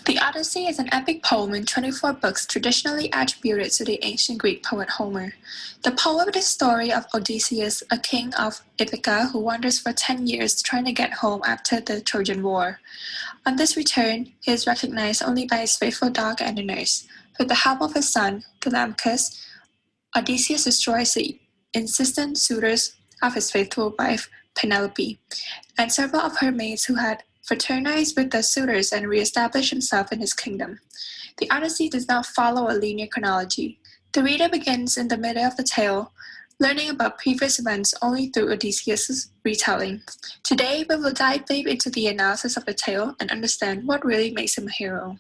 The Odyssey is an epic poem in 24 books traditionally attributed to the ancient Greek poet Homer. The poem is the story of Odysseus, a king of Ithaca who wanders for 10 years trying to get home after the Trojan War. On this return, he is recognized only by his faithful dog and a nurse. With the help of his son, Telemachus, Odysseus destroys the insistent suitors of his faithful wife Penelope, and several of her maids who had fraternized with the suitors and re-established himself in his kingdom. The Odyssey does not follow a linear chronology. The reader begins in the middle of the tale, learning about previous events only through Odysseus' retelling. Today, we will dive deep into the analysis of the tale and understand what really makes him a hero.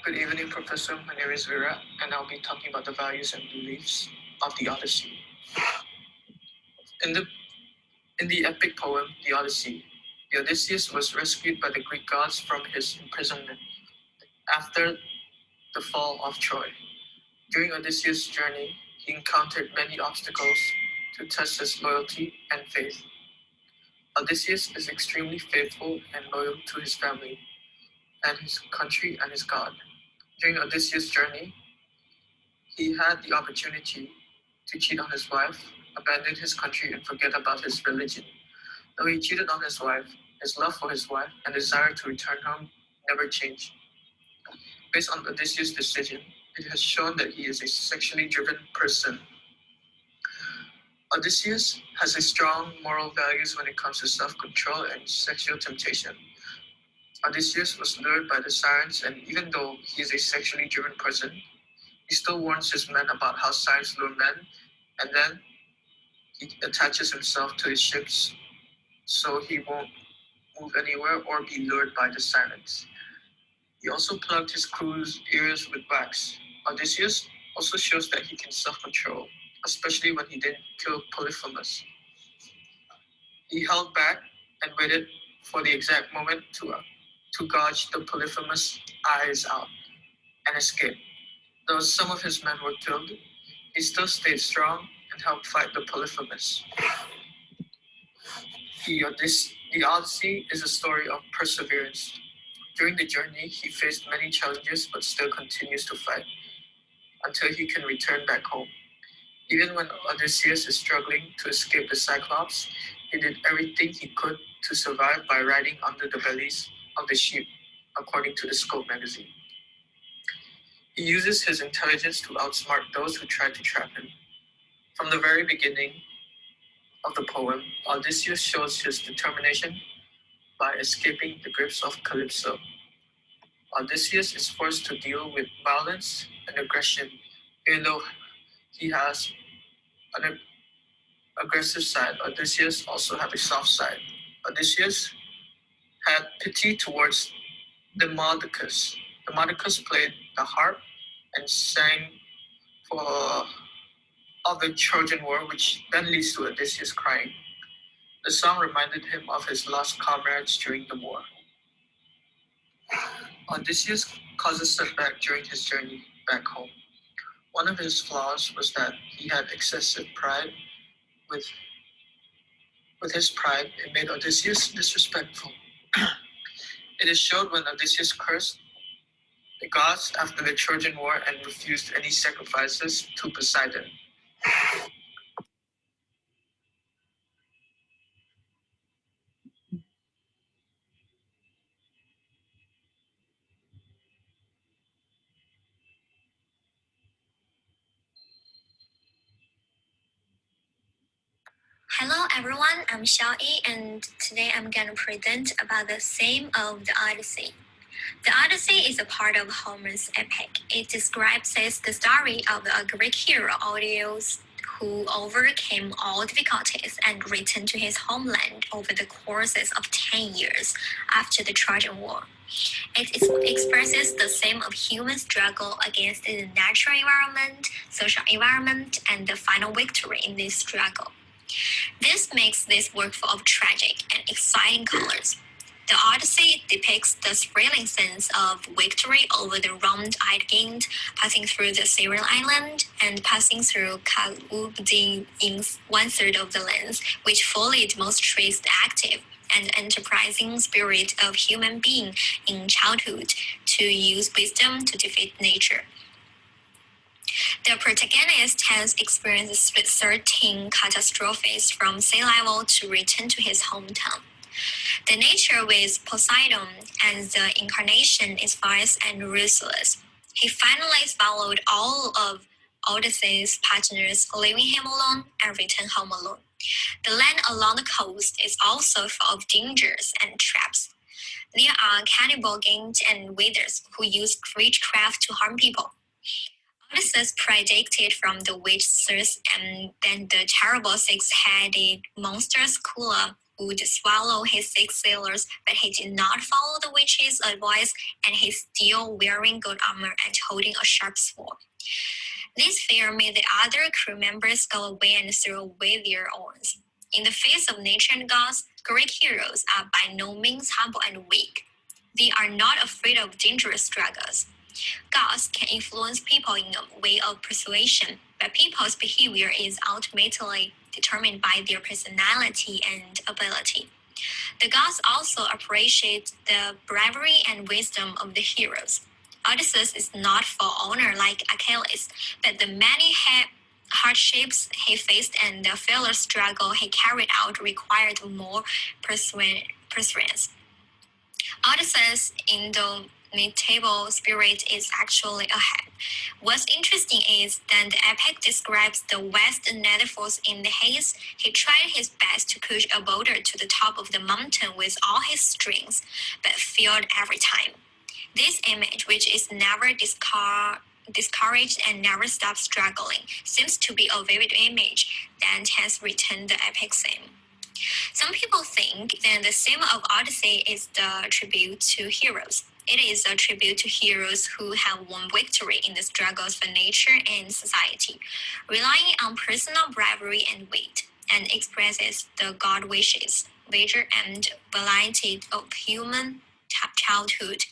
Good evening, Professor. My name is Vireak, and I'll be talking about the values and beliefs of the Odyssey. In the epic poem, The Odyssey, the Odysseus was rescued by the Greek gods from his imprisonment after the fall of Troy. During Odysseus' journey, he encountered many obstacles to test his loyalty and faith. Odysseus is extremely faithful and loyal to his family and his country and his god. During Odysseus' journey, he had the opportunity to cheat on his wife, abandon his country, and forget about his religion. Though he cheated on his wife, his love for his wife and desire to return home never changed. Based on Odysseus' decision, it has shown that he is a sexually driven person. Odysseus has a strong moral values when it comes to self-control and sexual temptation. Odysseus was lured by the sirens, and even though he is a sexually driven person, he still warns his men about how sirens lure men, and then he attaches himself to his ships so he won't move anywhere or be lured by the sirens. He also plugged his crew's ears with wax. Odysseus also shows that he can self-control, especially when he didn't kill Polyphemus. He held back and waited for the exact moment to gouge the Polyphemus' eyes out and escape. Though some of his men were killed, he still stayed strong and helped fight the Polyphemus. The Odyssey is a story of perseverance. During the journey, he faced many challenges but still continues to fight until he can return back home. Even when Odysseus is struggling to escape the Cyclops, he did everything he could to survive by riding under the bellies of the sheep, according to the Scope magazine. He uses his intelligence to outsmart those who try to trap him. From the very beginning of the poem, Odysseus shows his determination by escaping the grips of Calypso. Odysseus is forced to deal with violence and aggression, even though he has an aggressive side. Odysseus also has a soft side. Odysseus had pity towards Demodocus. Demodocus played the harp and sang of the Trojan War, which then leads to Odysseus crying. The song reminded him of his lost comrades during the war. Odysseus caused a setback during his journey back home. One of his flaws was that he had excessive pride. With his pride, it made Odysseus disrespectful. It is showed when Odysseus cursed the gods after the Trojan War and refused any sacrifices to Poseidon. Hello everyone, I'm Xiaoyi, and today I'm going to present about the theme of the Odyssey. The Odyssey is a part of Homer's epic. It describes the story of a Greek hero, Odysseus, who overcame all difficulties and returned to his homeland over the courses of 10 years after the Trojan War. It expresses the theme of human struggle against the natural environment, social environment, and the final victory in this struggle. This makes this work full of tragic and exciting colors. The Odyssey depicts the thrilling sense of victory over the round-eyed giant, passing through the Syrian island and passing through Kalubdin in one-third of the length, which fully demonstrates the active and enterprising spirit of human being in childhood to use wisdom to defeat nature. The protagonist has experienced 13 catastrophes from sea level to return to his hometown. The nature with Poseidon and the incarnation is fierce and ruthless. He finally swallowed all of Odysseus' partners, leaving him alone and returned home alone. The land along the coast is also full of dangers and traps. There are cannibal giants and wizards who use witchcraft to harm people. Odysseus predicted from the witches and then the terrible six-headed monster Kula would swallow his 6 sailors, but he did not follow the witch's advice, and he's still wearing gold armor and holding a sharp sword. This fear made the other crew members go away and throw away their oars. In the face of nature and gods, Greek heroes are by no means humble and weak. They are not afraid of dangerous struggles. Gods can influence people in a way of persuasion, but people's behavior is ultimately determined by their personality and ability. The gods also appreciate the bravery and wisdom of the heroes. Odysseus is not for honor like Achilles, but the many hardships he faced and the fearless struggle he carried out required more perseverance. Odysseus' indomitable spirit is actually ahead. What's interesting is that the epic describes the West Netherforce in the haze. He tried his best to push a boulder to the top of the mountain with all his strength, but failed every time. This image, which is never discouraged and never stops struggling, seems to be a vivid image that has written the epic theme. Some people think that the theme of Odyssey is the tribute to heroes. It is a tribute to heroes who have won victory in the struggles for nature and society, relying on personal bravery and wit, and expresses the god wishes, vigor, and variety of human childhood.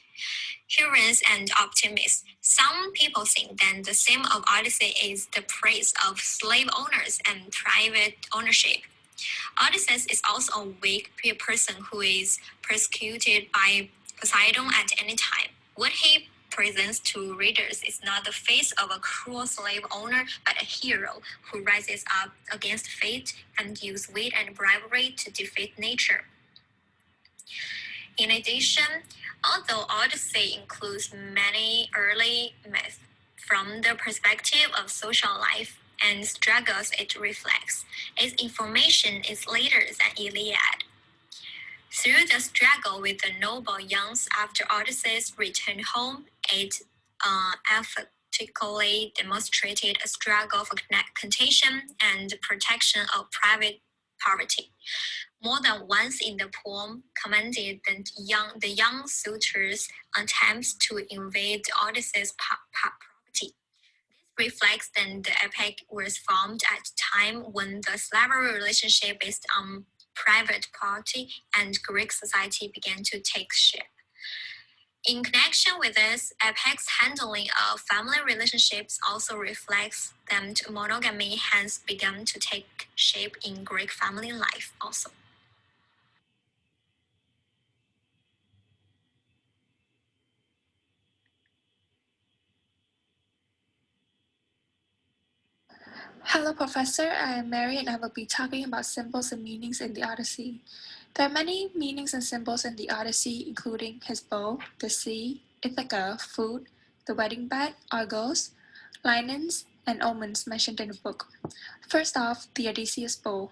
Heroes and optimists. Some people think that the theme of Odyssey is the praise of slave owners and private ownership. Odysseus is also a weak person who is persecuted by Poseidon at any time. What he presents to readers is not the face of a cruel slave owner, but a hero who rises up against fate and uses wit and bravery to defeat nature. In addition, although Odyssey includes many early myths, from the perspective of social life and struggles it reflects, its information is later than Iliad. Through the struggle with the noble youths after Odysseus returned home, it emphatically demonstrated a struggle for contention and protection of private property. More than once in the poem, commended the young suitors' attempts to invade Odysseus' property. This reflects that the epic was formed at a time when the slavery relationship based on private property and Greek society began to take shape. In connection with this, epic's handling of family relationships also reflects that monogamy has begun to take shape in Greek family life also. Hello, Professor. I am Mary, and I will be talking about symbols and meanings in the Odyssey. There are many meanings and symbols in the Odyssey, including his bow, the sea, Ithaca, food, the wedding bed, Argos, linens, and omens mentioned in the book. First off, the Odysseus bow.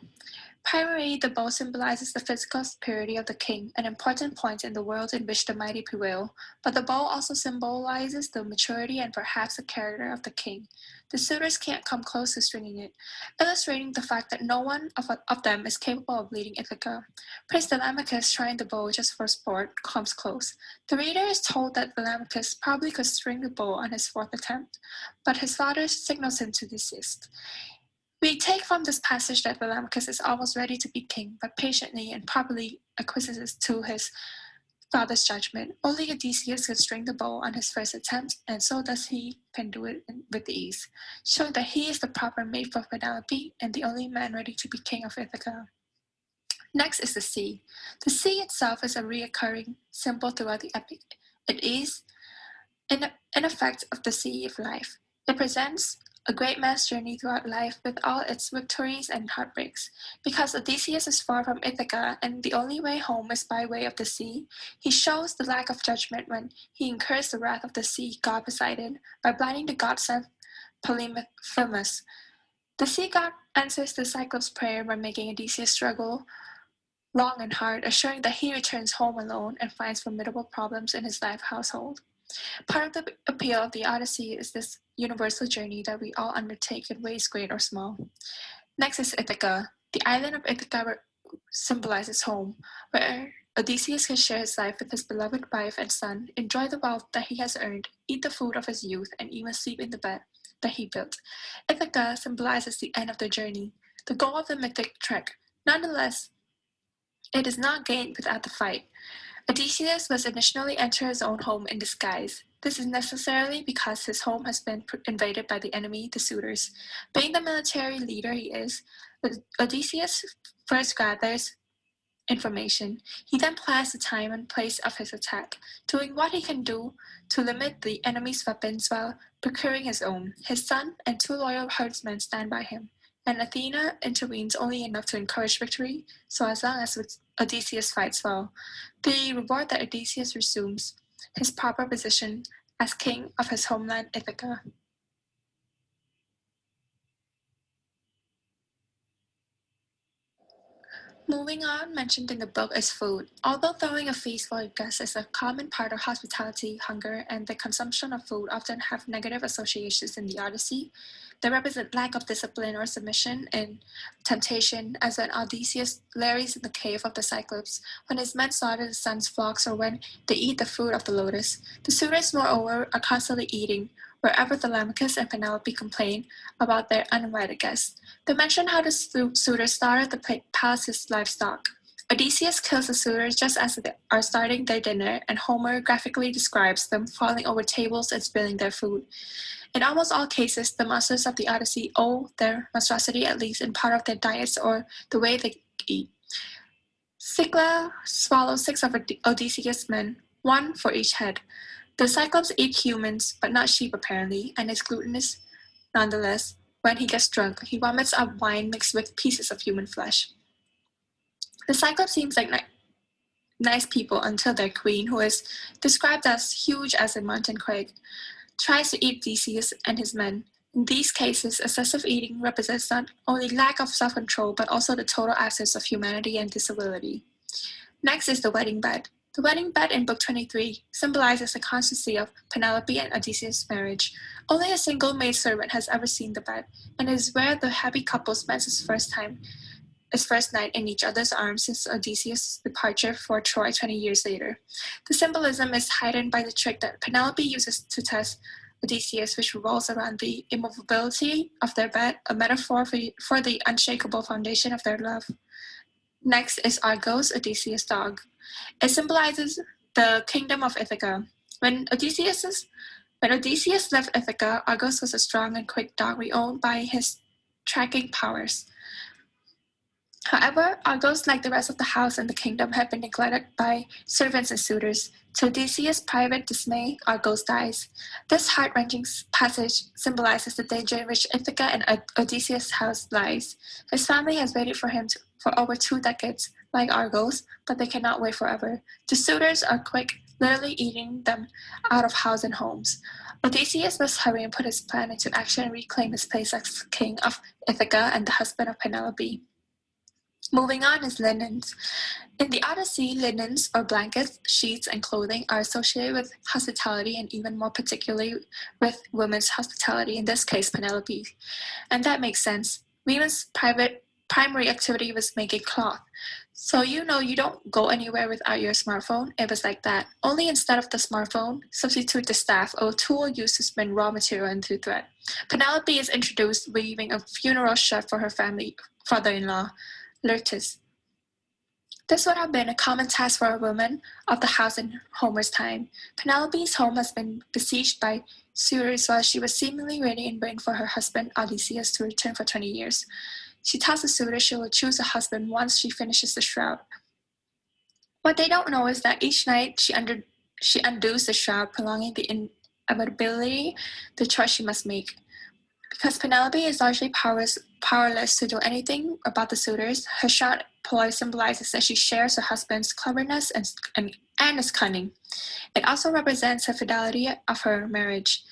Primarily, the bow symbolizes the physical superiority of the king, an important point in the world in which the mighty prevail, but the bow also symbolizes the maturity and perhaps the character of the king. The suitors can't come close to stringing it, illustrating the fact that no one of them is capable of leading Ithaca. Prince Telemachus, trying the bow just for sport, comes close. The reader is told that Telemachus probably could string the bow on his 4th attempt, but his father signals him to desist. We take from this passage that Telemachus is almost ready to be king, but patiently and properly acquiesces to his father's judgment. Only Odysseus could string the bow on his first attempt, and so does he can do it with ease, showing that he is the proper mate for Penelope and the only man ready to be king of Ithaca. Next is the sea. The sea itself is a recurring symbol throughout the epic. It is, in effect, of the sea of life. It presents a great man's journey throughout life with all its victories and heartbreaks. Because Odysseus is far from Ithaca and the only way home is by way of the sea, he shows the lack of judgment when he incurs the wrath of the sea god Poseidon by blinding the god-sent Polyphemus. The sea god answers the Cyclops' prayer by making Odysseus struggle long and hard, assuring that he returns home alone and finds formidable problems in his life household. Part of the appeal of the Odyssey is this universal journey that we all undertake in ways great or small. Next is Ithaca. The island of Ithaca symbolizes home, where Odysseus can share his life with his beloved wife and son, enjoy the wealth that he has earned, eat the food of his youth, and even sleep in the bed that he built. Ithaca symbolizes the end of the journey, the goal of the mythic trek. Nonetheless, it is not gained without the fight. Odysseus must initially enter his own home in disguise. This is necessarily because his home has been invaded by the enemy, the suitors. Being the military leader he is, Odysseus first gathers information. He then plans the time and place of his attack, doing what he can do to limit the enemy's weapons while procuring his own. His son and 2 loyal herdsmen stand by him, and Athena intervenes only enough to encourage victory, so as long as Odysseus fights well. The reward that Odysseus resumes his proper position as king of his homeland Ithaca. Moving on, mentioned in the book is food. Although throwing a feast for a guest is a common part of hospitality, hunger and the consumption of food often have negative associations in the Odyssey. They represent lack of discipline or submission and temptation, as when Odysseus lays in the cave of the Cyclops, when his men slaughter the sun's flocks, or when they eat the fruit of the lotus. The suitors, moreover, are constantly eating, wherever Telemachus and Penelope complain about their uninvited guests. They mention how the suitors slaughter the palace's livestock. Odysseus kills the suitors just as they are starting their dinner, and Homer graphically describes them falling over tables and spilling their food. In almost all cases, the monsters of the Odyssey owe their monstrosity at least in part of their diets or the way they eat. Cycla swallows 6 of Odysseus' men, 1 for each head. The Cyclops eat humans, but not sheep apparently, and is glutinous nonetheless. When he gets drunk, he vomits up wine mixed with pieces of human flesh. The Cyclops seems like nice people until their queen, who is described as huge as a mountain crag, tries to eat Odysseus and his men. In these cases, excessive eating represents not only lack of self-control, but also the total absence of humanity and disability. Next is the wedding bed. The wedding bed in Book 23 symbolizes the constancy of Penelope and Odysseus' marriage. Only a single maidservant has ever seen the bed, and it is where the happy couple spends his first night in each other's arms since Odysseus' departure for Troy 20 years later. The symbolism is heightened by the trick that Penelope uses to test Odysseus, which revolves around the immovability of their bed, a metaphor for the unshakable foundation of their love. Next is Argos, Odysseus' dog. It symbolizes the kingdom of Ithaca. When Odysseus left Ithaca, Argos was a strong and quick dog owned by his tracking powers. However, Argos, like the rest of the house and the kingdom, had been neglected by servants and suitors. To Odysseus' private dismay, Argos dies. This heart-wrenching passage symbolizes the danger in which Ithaca and Odysseus' house lies. His family has waited for him for over 2 decades, like Argos, but they cannot wait forever. The suitors are quick, literally eating them out of house and homes. Odysseus must hurry and put his plan into action and reclaim his place as king of Ithaca and the husband of Penelope. Moving on is linens. In the Odyssey, linens, or blankets, sheets, and clothing are associated with hospitality and even more particularly with women's hospitality, in this case Penelope. And that makes sense. Women's primary activity was making cloth. So you don't go anywhere without your smartphone. It was like that. Only instead of the smartphone, substitute the staff, a tool used to spin raw material into thread. Penelope is introduced weaving a funeral shirt for her father-in-law, Laertes. This would have been a common task for a woman of the house in Homer's time. Penelope's home has been besieged by suitors while she was seemingly waiting in vain for her husband Odysseus to return for 20 years. She tells the suitors she will choose a husband once she finishes the shroud. What they don't know is that each night she undoes the shroud, prolonging the inevitability, the choice she must make. Because Penelope is largely powerless to do anything about the suitors, her shroud ploy symbolizes that she shares her husband's cleverness and his cunning. It also represents her fidelity of her marriage.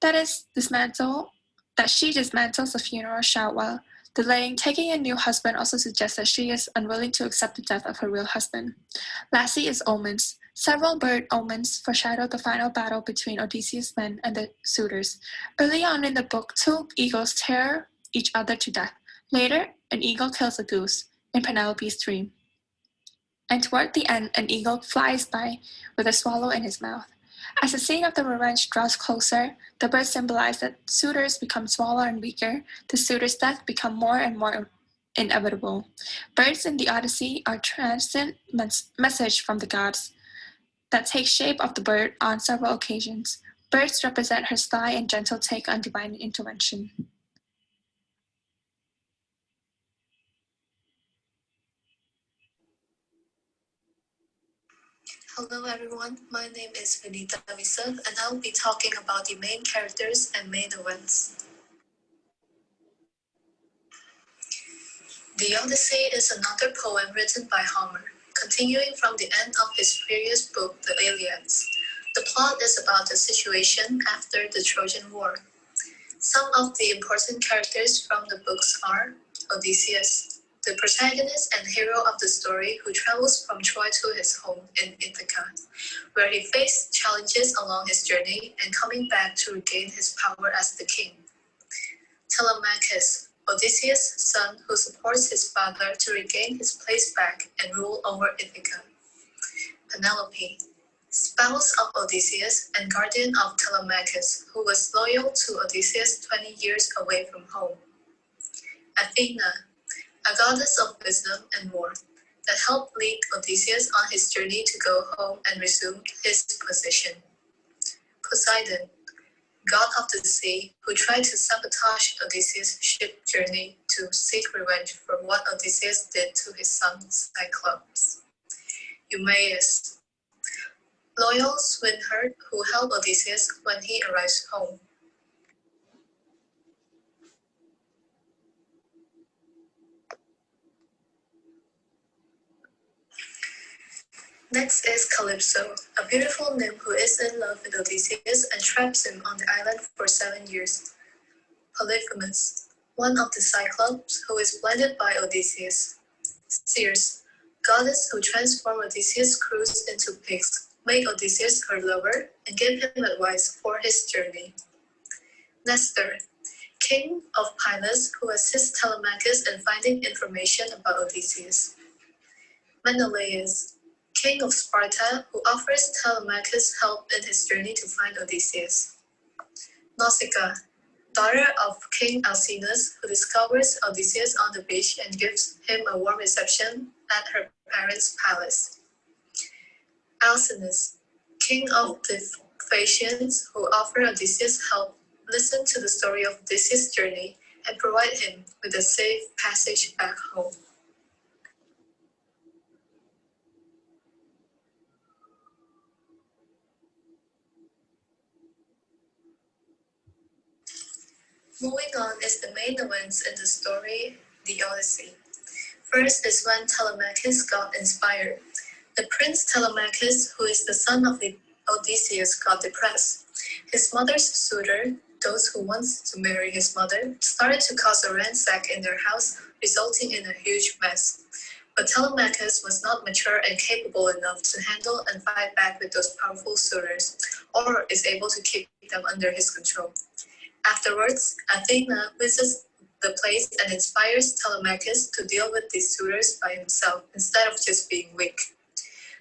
That she dismantles the funeral shroud while delaying taking a new husband also suggests that she is unwilling to accept the death of her real husband. Lastly is omens. Several bird omens foreshadow the final battle between Odysseus' men and the suitors. Early on in the book, 2 eagles tear each other to death. Later, an eagle kills a goose in Penelope's dream. And toward the end, an eagle flies by with a swallow in his mouth. As the scene of the revenge draws closer, the birds symbolize that suitors become smaller and weaker, the suitors' death become more and more inevitable. Birds in the Odyssey are transient message from the gods that take shape of the bird on several occasions. Birds represent her sly and gentle take on divine intervention. Hello everyone, my name is Vinita Viseth, and I'll be talking about the main characters and main events. The Odyssey is another poem written by Homer, continuing from the end of his previous book, The Iliads. The plot is about the situation after the Trojan War. Some of the important characters from the books are Odysseus, the protagonist and hero of the story who travels from Troy to his home in Ithaca, where he faced challenges along his journey and coming back to regain his power as the king. Telemachus, Odysseus' son who supports his father to regain his place back and rule over Ithaca. Penelope, spouse of Odysseus and guardian of Telemachus, who was loyal to Odysseus 20 years away from home. Athena, a goddess of wisdom and war, that helped lead Odysseus on his journey to go home and resume his position. Poseidon, god of the sea, who tried to sabotage Odysseus' ship journey to seek revenge for what Odysseus did to his son Cyclops. Eumaeus, loyal swineherd who helped Odysseus when he arrives home. Next is Calypso, a beautiful nymph who is in love with Odysseus and traps him on the island for 7 years. Polyphemus, one of the Cyclops who is blinded by Odysseus. Circe, goddess who transformed Odysseus' crews into pigs, make Odysseus her lover, and give him advice for his journey. Nestor, king of Pylos who assists Telemachus in finding information about Odysseus. Menelaus, king of Sparta who offers Telemachus help in his journey to find Odysseus. Nausicaa, daughter of King Alcinous who discovers Odysseus on the beach and gives him a warm reception at her parents' palace. Alcinous, king of the Phaeacians who offer Odysseus help listen to the story of Odysseus' journey and provide him with a safe passage back home. Moving on is the main events in the story, the Odyssey. First is when Telemachus got inspired. The prince Telemachus, who is the son of Odysseus, got depressed. His mother's suitor, those who wanted to marry his mother, started to cause a ransack in their house, resulting in a huge mess. But Telemachus was not mature and capable enough to handle and fight back with those powerful suitors, or is able to keep them under his control. Afterwards, Athena visits the place and inspires Telemachus to deal with these suitors by himself instead of just being weak.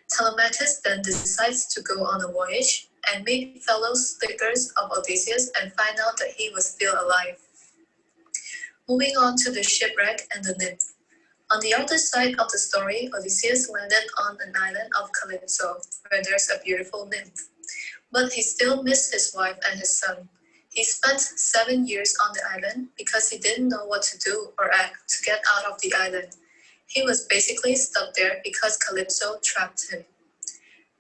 Telemachus then decides to go on a voyage and meet fellow slickers of Odysseus and find out that he was still alive. Moving on to the shipwreck and the nymph. On the other side of the story, Odysseus landed on an island of Calypso, where there's a beautiful nymph. But he still missed his wife and his son. He spent 7 years on the island because he didn't know what to do or act to get out of the island. He was basically stuck there because Calypso trapped him.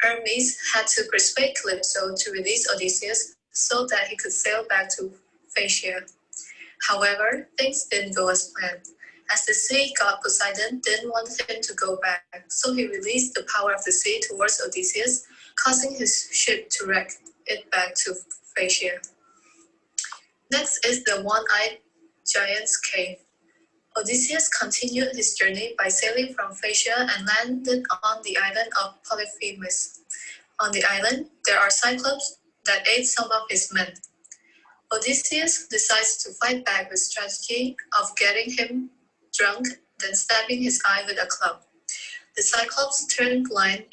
Hermes had to persuade Calypso to release Odysseus so that he could sail back to Phaeacia. However, things didn't go as planned, as the sea god Poseidon didn't want him to go back, so he released the power of the sea towards Odysseus, causing his ship to wreck it back to Phaeacia. Next is the one-eyed giant's cave. Odysseus continued his journey by sailing from Phaeacia and landed on the island of Polyphemus. On the island, there are cyclops that ate some of his men. Odysseus decides to fight back with strategy of getting him drunk, then stabbing his eye with a club. The cyclops turned blind,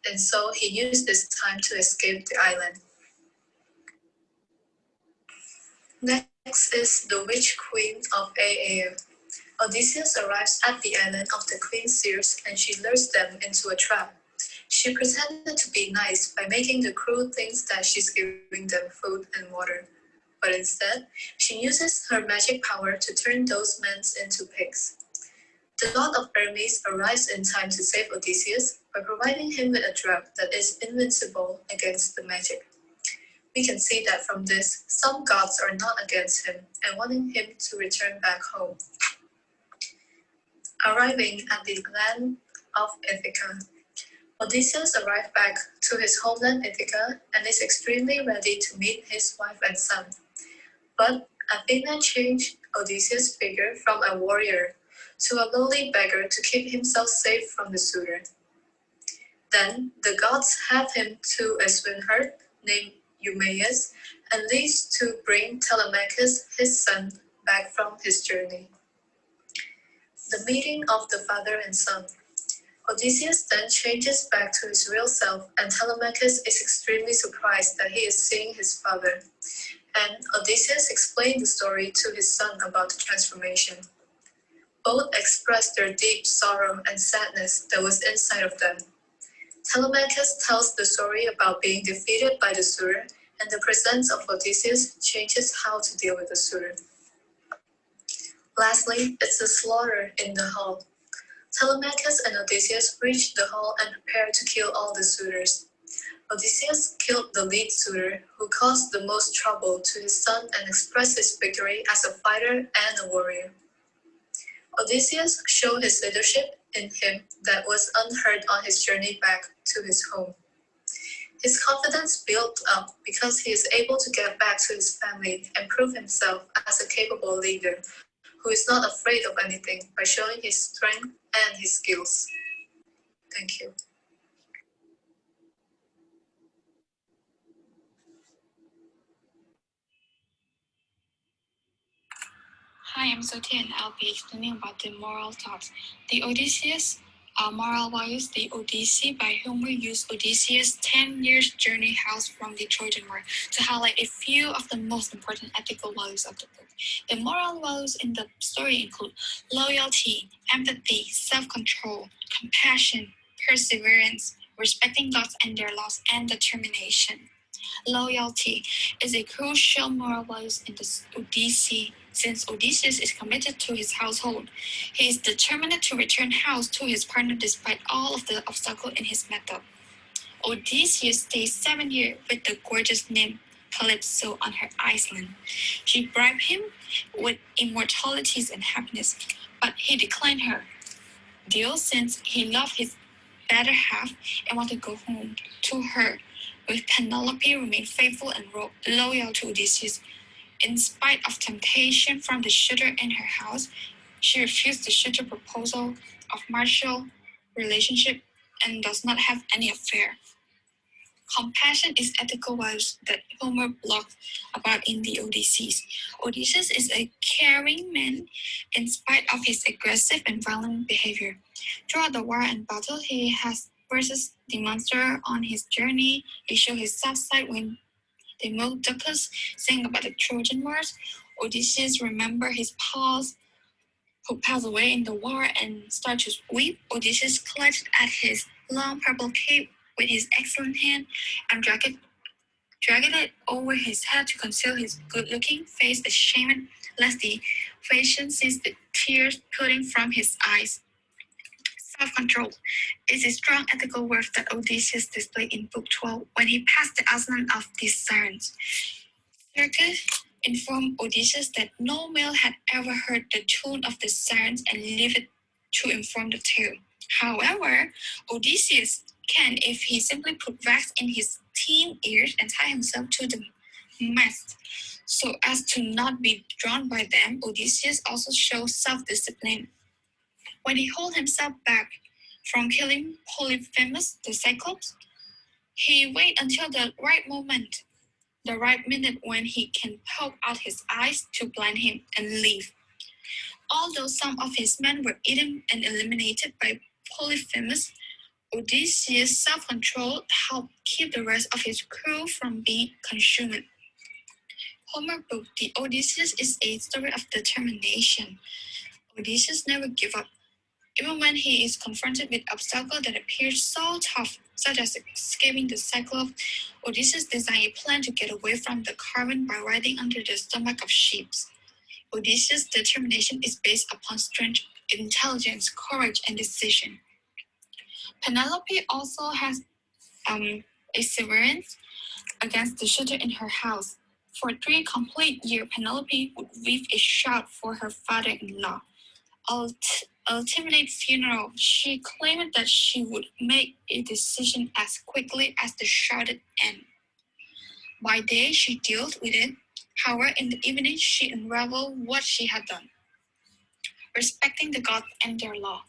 and so he used this time to escape the island. Next is the witch queen of Aea. Odysseus arrives at the island of the queen Circe and she lures them into a trap. She pretended to be nice by making the crew think that she's giving them food and water. But instead, she uses her magic power to turn those men into pigs. The god of Hermes arrives in time to save Odysseus by providing him with a drug that is invincible against the magic. We can see that from this, some gods are not against him and wanting him to return back home. Arriving at the land of Ithaca, Odysseus arrived back to his homeland Ithaca and is extremely ready to meet his wife and son. But Athena changed Odysseus' figure from a warrior to a lowly beggar to keep himself safe from the suitor. Then the gods have him to a swineherd named Eumaeus and leaves to bring Telemachus, his son, back from his journey. The meeting of the father and son. Odysseus then changes back to his real self and Telemachus is extremely surprised that he is seeing his father. And Odysseus explained the story to his son about the transformation. Both expressed their deep sorrow and sadness that was inside of them. Telemachus tells the story about being defeated by the suitor, and the presence of Odysseus changes how to deal with the suitor. Lastly, it's the slaughter in the hall. Telemachus and Odysseus reach the hall and prepare to kill all the suitors. Odysseus killed the lead suitor, who caused the most trouble to his son and expressed his victory as a fighter and a warrior. Odysseus showed his leadership in him that was unheard on his journey back to his home. His confidence built up because he is able to get back to his family and prove himself as a capable leader who is not afraid of anything by showing his strength and his skills. Thank you. Hi, I'm Samsothea and I'll be explaining about the moral thoughts. The Odysseus moral values. The Odyssey by Homer used Odysseus' 10 years journey house from the Trojan War to highlight a few of the most important ethical values of the book. The moral values in the story include loyalty, empathy, self-control, compassion, perseverance, respecting gods and their laws, and determination. Loyalty is a crucial moral value in the Odyssey. Since Odysseus is committed to his household, he is determined to return house to his partner despite all of the obstacles in his method. Odysseus stays 7 years with the gorgeous nymph Calypso on her island. She bribed him with immortality and happiness, but he declined her deal since he loved his better half and wanted to go home to her. With Penelope remained faithful and loyal to Odysseus. In spite of temptation from the suitor in her house, she refused the suitor's proposal of martial relationship and does not have any affair. Compassion is ethical values that Homer blogs about in the Odyssey. Odysseus is a caring man in spite of his aggressive and violent behavior. Throughout the war and battle he has versus the monster on his journey, he showed his soft side when the Molducus sang about the Trojan Wars. Odysseus remembered his past who passed away in the war and started to weep, Odysseus clutched at his long purple cape with his excellent hand and dragged it over his head to conceal his good-looking face, ashamed lest the Phaeacians see the tears pouring from his eyes. Self-control is a strong ethical worth that Odysseus displayed in Book 12 when he passed the assessment of these sirens. Circus informed Odysseus that no male had ever heard the tune of the sirens and lived to inform the tale. However, Odysseus can if he simply put wax in his teen ears and tie himself to the mast so as to not be drawn by them. Odysseus also shows self-discipline. When he holds himself back from killing Polyphemus the Cyclops, he waits until the right minute when he can poke out his eyes to blind him and leave. Although some of his men were eaten and eliminated by Polyphemus, Odysseus' self-control helped keep the rest of his crew from being consumed. Homer's book, The Odysseus, is a story of determination. Odysseus never gives up. Even when he is confronted with obstacles that appear so tough, such as escaping the Cyclops, Odysseus designed a plan to get away from the cavern by riding under the stomach of sheep. Odysseus' determination is based upon strength, intelligence, courage, and decision. Penelope also has a severance against the shelter in her house. For 3 complete years, Penelope would weave a shroud for her father-in-law. Ultimate funeral, she claimed that she would make a decision as quickly as the shrouded end. By day, she dealt with it. However, in the evening, she unraveled what she had done. Respecting the gods and their law.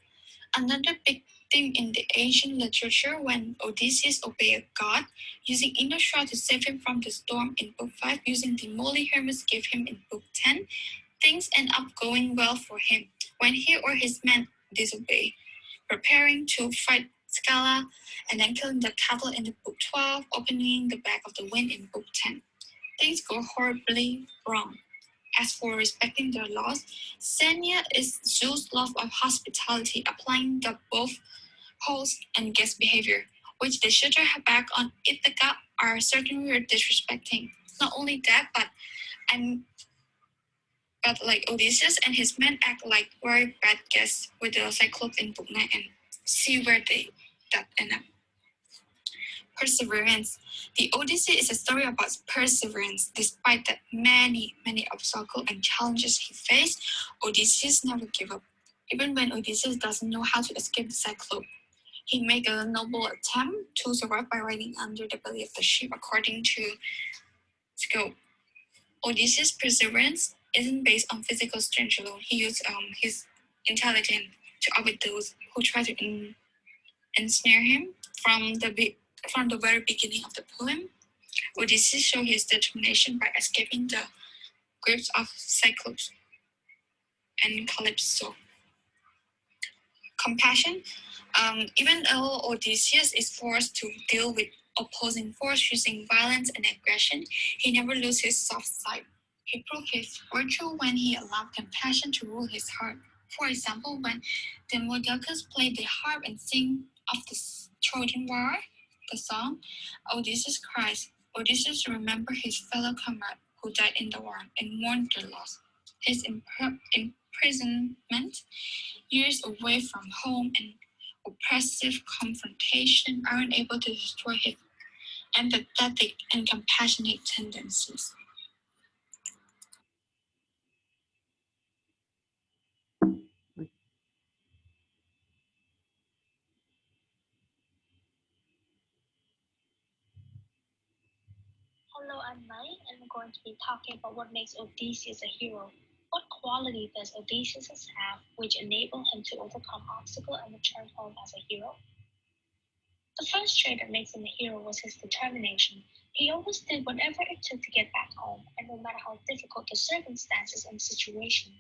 Another big theme in the ancient literature when Odysseus obeyed a god, using inner shroud to save him from the storm in Book 5, using the moly Hermes gave him in Book 10, things end up going well for him when he or his men disobey, preparing to fight Scala and then killing the cattle in the Book 12, opening the back of the wind in Book 10. Things go horribly wrong. As for respecting their laws, Xenia is Zeus' love of hospitality, applying the both host and guest behavior, which the shelter back on Ithaca are certainly disrespecting. Not only that, but like Odysseus and his men act like very bad guests with the Cyclops in Book 9 and see where that end up. Perseverance. The Odyssey is a story about perseverance. Despite the many obstacles and challenges he faced, Odysseus never gave up. Even when Odysseus doesn't know how to escape the Cyclops, he made a noble attempt to survive by riding under the belly of the ship, according to Scope. Odysseus' perseverance isn't based on physical strength alone. He used his intelligence to outwit those who try to ensnare him. From the very beginning of the poem, Odysseus showed his determination by escaping the grips of Cyclops and Calypso. Compassion. Even though Odysseus is forced to deal with opposing force using violence and aggression, he never loses his soft side. He proved his virtue when he allowed compassion to rule his heart. For example, when Demodocus played the harp and sang of the Trojan War, the song, Odysseus cries. Odysseus remembered his fellow comrade who died in the war and mourned their loss. His imprisonment, years away from home, and oppressive confrontation aren't able to destroy his empathetic and compassionate tendencies. Hello, I'm Mai, and I'm going to be talking about what makes Odysseus a hero. What quality does Odysseus have which enable him to overcome obstacles and return home as a hero? The first trait that makes him a hero was his determination. He always did whatever it took to get back home, and no matter how difficult the circumstances and situation,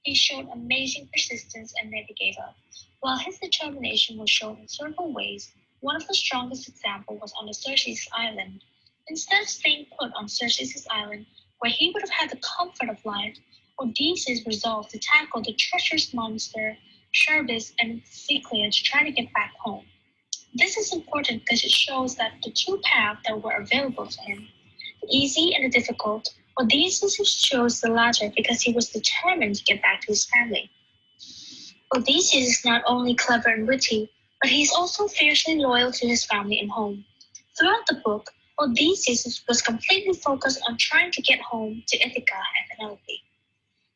he showed amazing persistence and never gave up. While his determination was shown in several ways, one of the strongest examples was on the Circe's Island. Instead of staying put on Circe's Island, where he would have had the comfort of life, Odysseus resolved to tackle the treacherous monster Cerberus and Cyclia to try to get back home. This is important because it shows that the two paths that were available to him, the easy and the difficult, Odysseus chose the latter because he was determined to get back to his family. Odysseus is not only clever and witty, but he is also fiercely loyal to his family and home. Throughout the book, Odysseus was completely focused on trying to get home to Ithaca and Penelope.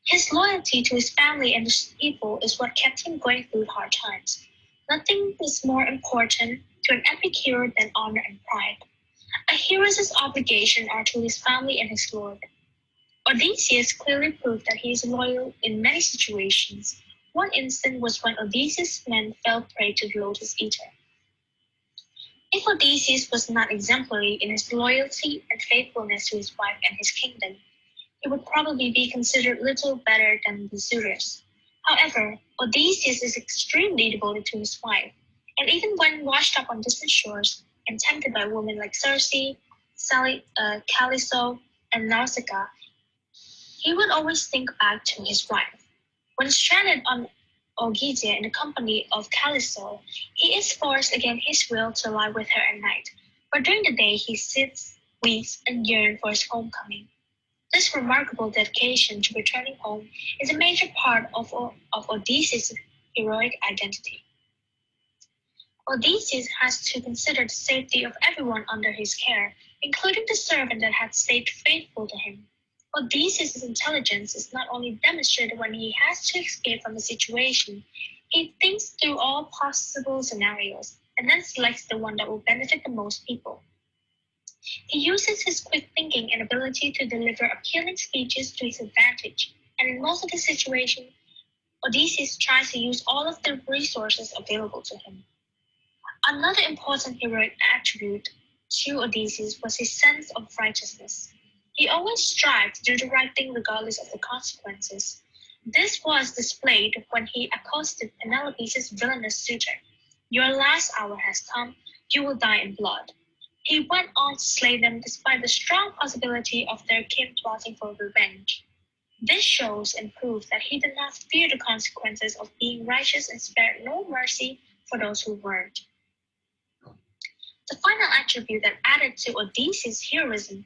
His loyalty to his family and his people is what kept him going through hard times. Nothing is more important to an epic hero than honor and pride. A hero's obligations are to his family and his lord. Odysseus clearly proved that he is loyal in many situations. One instance was when Odysseus' men fell prey to the Lotus Eater. If Odysseus was not exemplary in his loyalty and faithfulness to his wife and his kingdom, he would probably be considered little better than the suitors. However, Odysseus is extremely devoted to his wife, and even when washed up on distant shores and tempted by women like Circe, Callisto, and Nausicaa, he would always think back to his wife. When stranded on Ogygia in the company of Callisto, he is forced against his will to lie with her at night, but during the day he sits, weeps, and yearns for his homecoming. This remarkable dedication to returning home is a major part of Odysseus' heroic identity. Odysseus has to consider the safety of everyone under his care, including the servant that had stayed faithful to him. Odysseus' intelligence is not only demonstrated when he has to escape from a situation, he thinks through all possible scenarios and then selects the one that will benefit the most people. He uses his quick thinking and ability to deliver appealing speeches to his advantage, and in most of the situations, Odysseus tries to use all of the resources available to him. Another important heroic attribute to Odysseus was his sense of righteousness. He always strived to do the right thing regardless of the consequences. This was displayed when he accosted Penelope's villainous suitor. "Your last hour has come, you will die in blood." He went on to slay them despite the strong possibility of their kin plotting for revenge. This shows and proves that he did not fear the consequences of being righteous and spared no mercy for those who weren't. The final attribute that added to Odysseus' heroism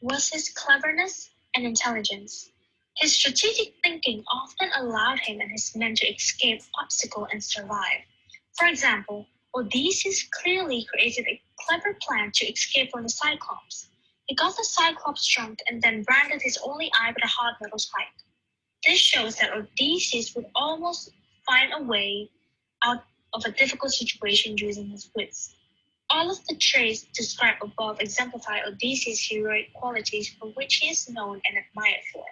was his cleverness and intelligence. His strategic thinking often allowed him and his men to escape obstacles and survive. For example, Odysseus clearly created a clever plan to escape from the Cyclops. He got the Cyclops drunk and then branded his only eye with a hot metal spike. This shows that Odysseus would almost find a way out of a difficult situation using his wits. All of the traits described above exemplify Odysseus' heroic qualities for which he is known and admired for.